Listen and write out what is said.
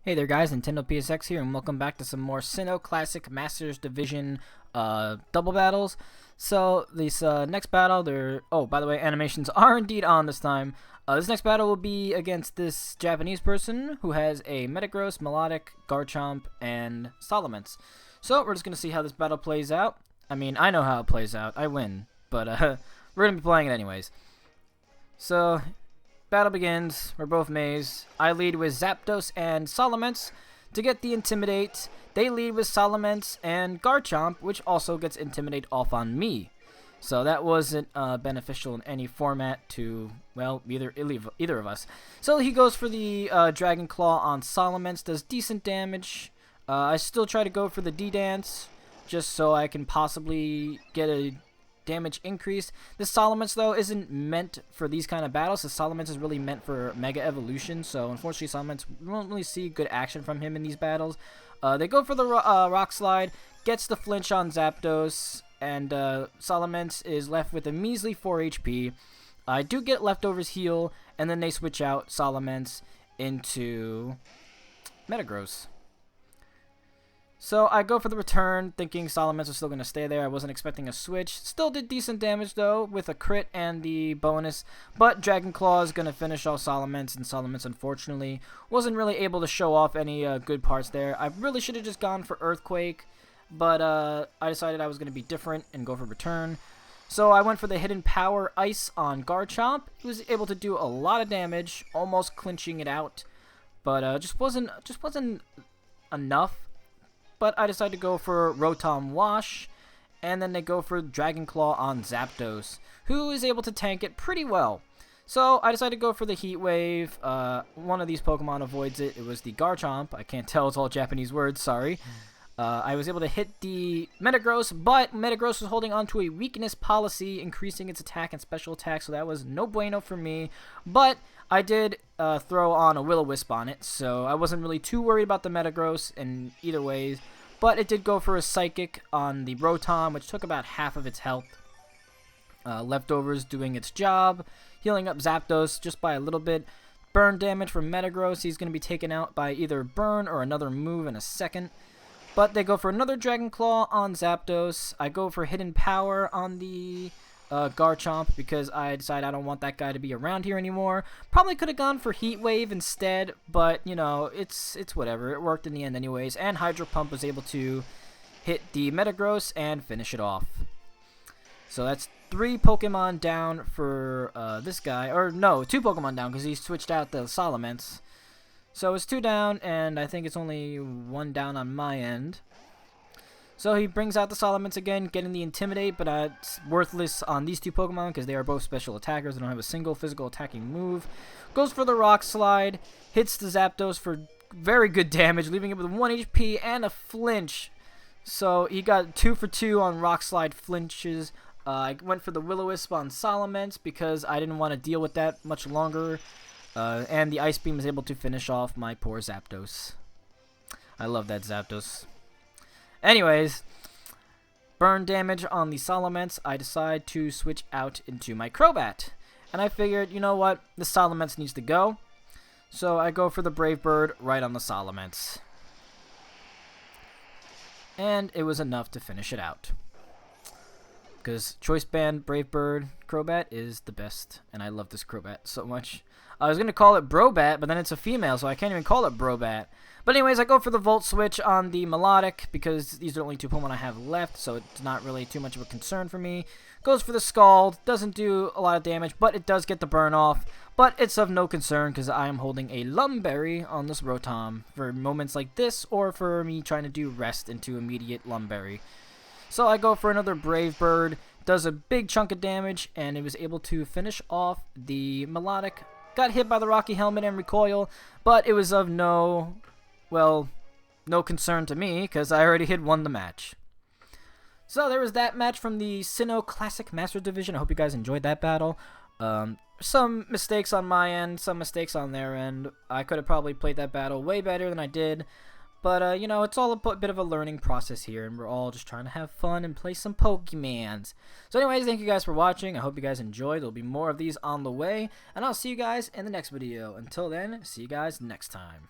Hey there guys, NintendoPSX here, and welcome back to some more Sinnoh Classic Masters Division double battles. So this next battle, by the way, animations are indeed on this time. This next battle will be against this Japanese person who has a Metagross, Melodic, Garchomp, and Salamence. So we're just going to see how this battle plays out. I mean, I know how it plays out. I win, but we're going to be playing it anyways. So battle begins. We're both Maze. I lead with Zapdos and Salamence to get the Intimidate. They lead with Salamence and Garchomp, which also gets Intimidate off on me. So that wasn't beneficial in any format to, well, either of us. So he goes for the Dragon Claw on Salamence, does decent damage. I still try to go for the D-Dance, just so I can possibly get a damage increase. This Salamence, though, isn't meant for these kind of battles. The Salamence is really meant for Mega Evolution, so unfortunately Salamence, we won't really see good action from him in these battles. They go for the Rock Slide, gets the flinch on Zapdos, and Salamence is left with a measly 4 HP. I do get Leftovers heal, and then they switch out Salamence into Metagross. So I go for the return, thinking Salamence is still going to stay there. I wasn't expecting a switch. Still did decent damage, though, with a crit and the bonus. But Dragon Claw is going to finish off Salamence, and Salamence, unfortunately, wasn't really able to show off any good parts there. I really should have just gone for Earthquake, but I decided I was going to be different and go for return. So I went for the Hidden Power Ice on Garchomp. He was able to do a lot of damage, almost clinching it out, but just wasn't enough. But I decided to go for Rotom Wash, and then they go for Dragon Claw on Zapdos, who is able to tank it pretty well. So I decided to go for the Heat Wave. One of these Pokemon avoids it. It was the Garchomp. I can't tell, it's all Japanese words, sorry. I was able to hit the Metagross, but Metagross was holding on to a weakness policy, increasing its attack and special attack, so that was no bueno for me. But I did throw on a Will-O-Wisp on it, so I wasn't really too worried about the Metagross in either way. But it did go for a Psychic on the Rotom, which took about half of its health. Leftovers doing its job, healing up Zapdos just by a little bit. Burn damage from Metagross. He's going to be taken out by either Burn or another move in a second. But they go for another Dragon Claw on Zapdos. I go for Hidden Power on the Garchomp because I decided I don't want that guy to be around here anymore. Probably could have gone for Heat Wave instead, but, you know, it's whatever. It worked in the end anyways, and Hydro Pump was able to hit the Metagross and finish it off. So that's 3 Pokemon down for this guy. Or, no, 2 Pokemon down because he switched out the Salamence. So it's 2 down, and I think it's only 1 down on my end. So he brings out the Salamence again, getting the Intimidate, but it's worthless on these 2 Pokemon because they are both special attackers. They don't have a single physical attacking move. Goes for the Rock Slide, hits the Zapdos for very good damage, leaving it with 1 HP and a flinch. So he got 2 for 2 on Rock Slide flinches. I went for the Will-O-Wisp on Salamence because I didn't want to deal with that much longer. And the Ice Beam is able to finish off my poor Zapdos. I love that Zapdos. Anyways, burn damage on the Salamence. I decide to switch out into my Crobat. And I figured, you know what? The Salamence needs to go. So I go for the Brave Bird right on the Salamence. And it was enough to finish it out. Because Choice Band, Brave Bird, Crobat is the best. And I love this Crobat so much. I was going to call it Brobat, but then it's a female, so I can't even call it Brobat. But anyways, I go for the Volt Switch on the Melodic, because these are the only 2 Pokemon I have left, so it's not really too much of a concern for me. Goes for the Scald, doesn't do a lot of damage, but it does get the burn off. But it's of no concern, because I am holding a Lumberry on this Rotom for moments like this, or for me trying to do Rest into immediate Lumberry. So I go for another Brave Bird, does a big chunk of damage, and it was able to finish off the Melodic. Got hit by the Rocky Helmet and Recoil, but it was of no concern to me, because I already had won the match. So there was that match from the Sinnoh Classic Master Division. I hope you guys enjoyed that battle. Some mistakes on my end, some mistakes on their end. I could have probably played that battle way better than I did. But, you know, it's all a bit of a learning process here, and we're all just trying to have fun and play some Pokemons. So anyways, thank you guys for watching. I hope you guys enjoyed. There'll be more of these on the way, and I'll see you guys in the next video. Until then, see you guys next time.